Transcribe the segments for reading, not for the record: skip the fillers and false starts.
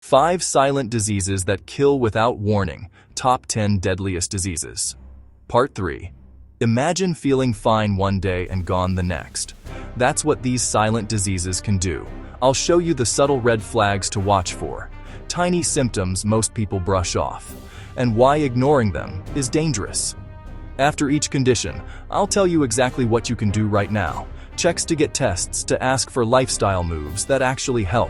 5 silent diseases that kill without warning. Top 10 deadliest diseases. Part 3. Imagine feeling fine one day and gone the next. That's what these silent diseases can do. I'll show you the subtle red flags to watch for, tiny symptoms most people brush off, and why ignoring them is dangerous. After each condition, I'll tell you exactly what you can do right now. Checks to get tests to ask for lifestyle moves that actually help.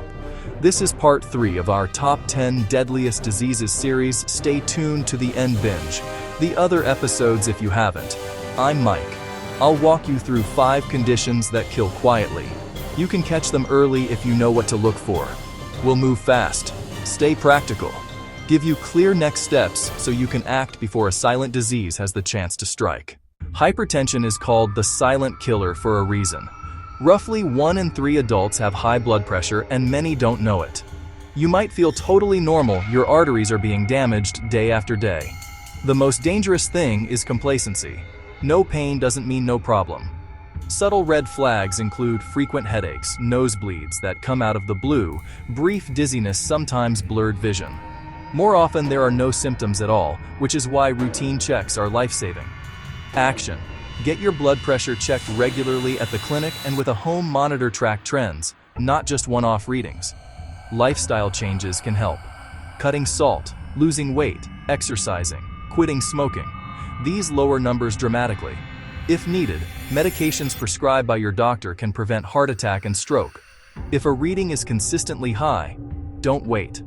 This is part 3 of our Top 10 Deadliest Diseases series. Stay tuned to the end binge the other episodes if you haven't. I'm Mike. I'll walk you through 5 conditions that kill quietly. You can catch them early if you know what to look for. We'll move fast, stay practical, give you clear next steps so you can act before a silent disease has the chance to strike. Hypertension is called the silent killer for a reason. Roughly 1 in 3 adults have high blood pressure and many don't know it. You might feel totally normal, your arteries are being damaged day after day. The most dangerous thing is complacency. No pain doesn't mean no problem. Subtle red flags include frequent headaches, nosebleeds that come out of the blue, brief dizziness, sometimes blurred vision. More often there are no symptoms at all, which is why routine checks are life-saving. Action. Get your blood pressure checked regularly at the clinic and with a home monitor. Track trends, not just one-off readings. Lifestyle changes can help. Cutting salt, losing weight, exercising, quitting smoking. These lower numbers dramatically. If needed, medications prescribed by your doctor can prevent heart attack and stroke. If a reading is consistently high, don't wait.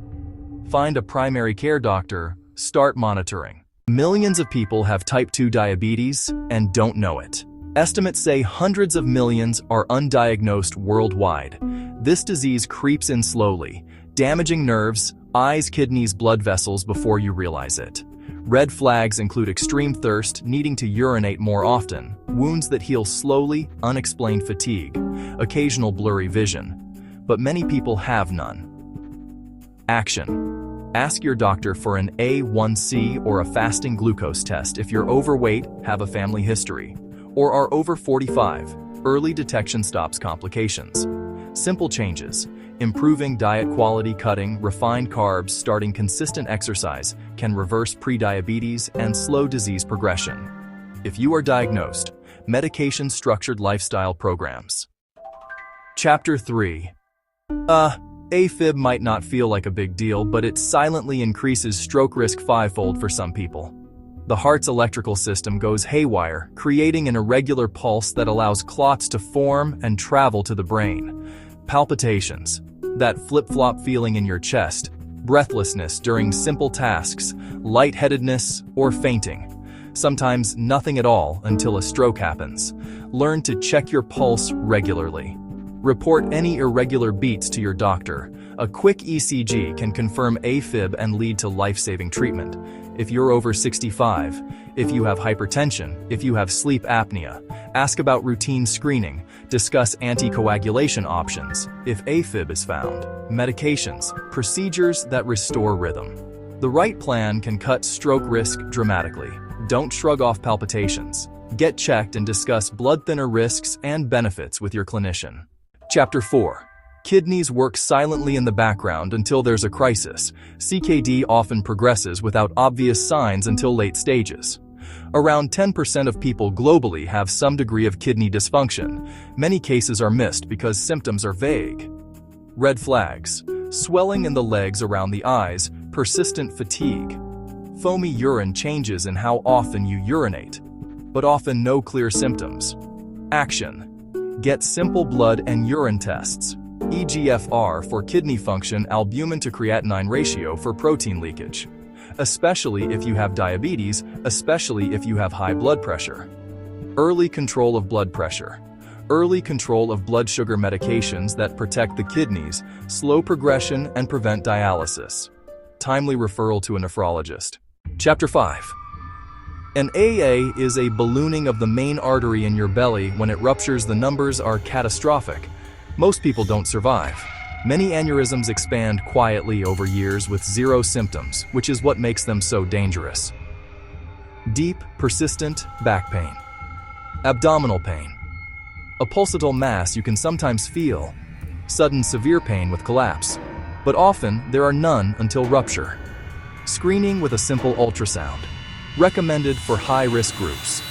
Find a primary care doctor, start monitoring. Millions of people have type 2 diabetes and don't know it. Estimates say hundreds of millions are undiagnosed worldwide. This disease creeps in slowly, damaging nerves, eyes, kidneys, blood vessels before you realize it. Red flags include extreme thirst, needing to urinate more often, wounds that heal slowly, unexplained fatigue, occasional blurry vision. But many people have none. Action. Ask your doctor for an A1C or a fasting glucose test if you're overweight, have a family history, or are over 45. Early detection stops complications. Simple changes. Improving diet quality, cutting refined carbs, starting consistent exercise can reverse prediabetes and slow disease progression. If you are diagnosed, medication-structured lifestyle programs. Chapter 3. AFib might not feel like a big deal, but it silently increases stroke risk 5-fold for some people. The heart's electrical system goes haywire, creating an irregular pulse that allows clots to form and travel to the brain. Palpitations, that flip-flop feeling in your chest, breathlessness during simple tasks, lightheadedness, or fainting. Sometimes nothing at all until a stroke happens. Learn to check your pulse regularly. Report any irregular beats to your doctor. A quick ECG can confirm AFib and lead to life-saving treatment. If you're over 65, if you have hypertension, if you have sleep apnea, ask about routine screening, discuss anticoagulation options. If AFib is found, medications, procedures that restore rhythm. The right plan can cut stroke risk dramatically. Don't shrug off palpitations. Get checked and discuss blood thinner risks and benefits with your clinician. Chapter 4. Kidneys work silently in the background until there's a crisis. CKD often progresses without obvious signs until late stages. Around 10% of people globally have some degree of kidney dysfunction. Many cases are missed because symptoms are vague. Red flags: swelling in the legs around the eyes, persistent fatigue. Foamy urine, changes in how often you urinate, but often no clear symptoms. Action. Get simple blood and urine tests. eGFR for kidney function, albumin to creatinine ratio for protein leakage. Especially if you have diabetes, especially if you have high blood pressure. Early control of blood pressure. Early control of blood sugar, medications that protect the kidneys, slow progression and prevent dialysis. Timely referral to a nephrologist. Chapter 5. An AA is a ballooning of the main artery in your belly. When it ruptures, the numbers are catastrophic. Most people don't survive. Many aneurysms expand quietly over years with zero symptoms, which is what makes them so dangerous. Deep, persistent back pain. Abdominal pain. A pulsatile mass you can sometimes feel. Sudden severe pain with collapse. but often there are none until rupture. Screening with a simple ultrasound. Recommended for high-risk groups.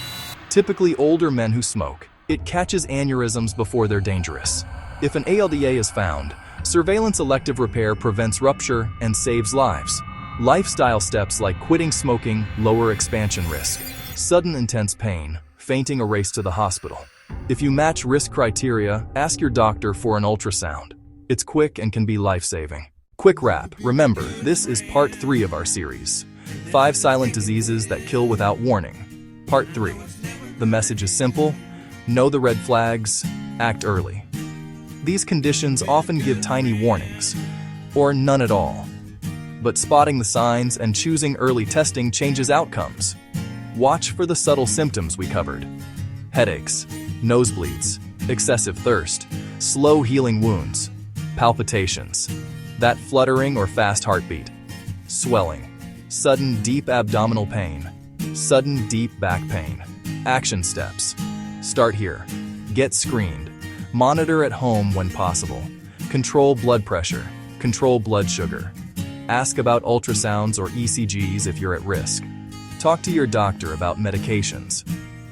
Typically older men who smoke. It catches aneurysms before they're dangerous. If an ALDA is found, surveillance elective repair prevents rupture and saves lives. Lifestyle steps like quitting smoking lower expansion risk. Sudden intense pain, fainting, a race to the hospital. If you match risk criteria, ask your doctor for an ultrasound. It's quick and can be life-saving. Quick wrap. Remember, this is part 3 of our series. 5 silent diseases that kill without warning. Part 3. The message is simple. Know the red flags. Act early. These conditions often give tiny warnings, or none at all. But spotting the signs and choosing early testing changes outcomes. Watch for the subtle symptoms we covered. Headaches, nosebleeds, excessive thirst, slow healing wounds, palpitations, that fluttering or fast heartbeat, swelling, sudden deep abdominal pain, sudden deep back pain. Action steps. Start here. Get screened. Monitor at home when possible. Control blood pressure. Control blood sugar. Ask about ultrasounds or ECGs if you're at risk. Talk to your doctor about medications.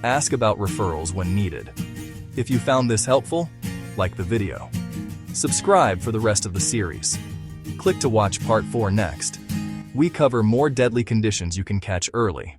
Ask about referrals when needed. If you found this helpful, like the video. Subscribe for the rest of the series. Click to watch part 4 next. We cover more deadly conditions you can catch early.